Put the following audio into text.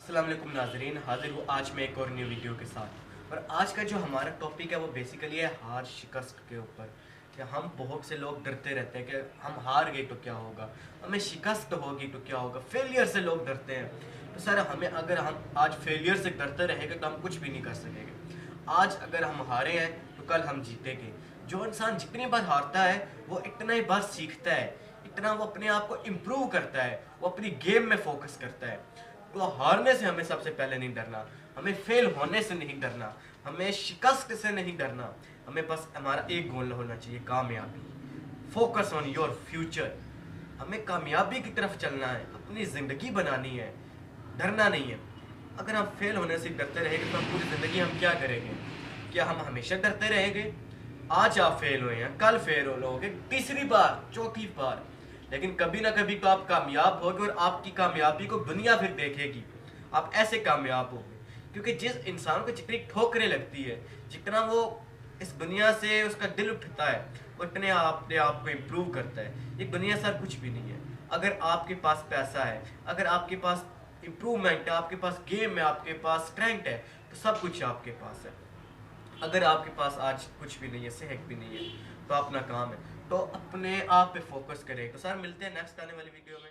अस्सलाम वालेकुम नाज़रीन, हाजिर हूँ आज मैं एक और न्यू वीडियो के साथ। और आज का जो हमारा टॉपिक है वो बेसिकली है हार शिकस्त के ऊपर। कि हम बहुत से लोग डरते रहते हैं कि हम हार गए तो क्या होगा, हमें शिकस्त होगी तो क्या होगा, फेलियर से लोग डरते हैं। तो सर हमें अगर हम आज फेलियर से डरते रहेंगे तो हम कुछ भी नहीं कर सकेंगे। आज अगर हम हारे हैं तो कल हम जीतेंगे। जो इंसान जितनी बार हारता है वो इतना ही बार सीखता है, इतना वो अपने आप को इम्प्रूव करता है, वो अपनी गेम में फोकस करता है। तो हारने से हमें सबसे पहले नहीं डरना, हमें फेल होने से नहीं डरना, हमें शिकस्त से नहीं डरना। हमें बस हमारा एक गोल होना चाहिए, कामयाबी। Focus on your future. हमें कामयाबी की तरफ चलना है, अपनी ज़िंदगी बनानी है, डरना नहीं है। अगर हम फेल होने से डरते रहेंगे तो हम पूरी ज़िंदगी हम क्या करेंगे? क्या हम हमेशा डरते रहेंगे? आज आप फेल हुए हैं, कल फेल होगे, तीसरी बार, चौथी बार, लेकिन कभी ना कभी तो आप कामयाब होगे और आपकी कामयाबी को दुनिया फिर देखेगी। आप ऐसे कामयाब होगे क्योंकि जिस इंसान को जितनी ठोकरें लगती है, जितना वो इस दुनिया से उसका दिल उठता है, उतने अपने आप को इम्प्रूव करता है। ये दुनिया सर कुछ भी नहीं है। अगर आपके पास पैसा है, अगर आपके पास इम्प्रूवमेंट है, आपके पास गेम है, आपके पास स्ट्रेंथ है, तो सब कुछ आपके पास है। अगर आपके पास आज कुछ भी नहीं है, सेहत भी नहीं है, तो अपना काम है, तो अपने आप पे फोकस करें। तो सर मिलते हैं नेक्स्ट आने वाली वीडियो में।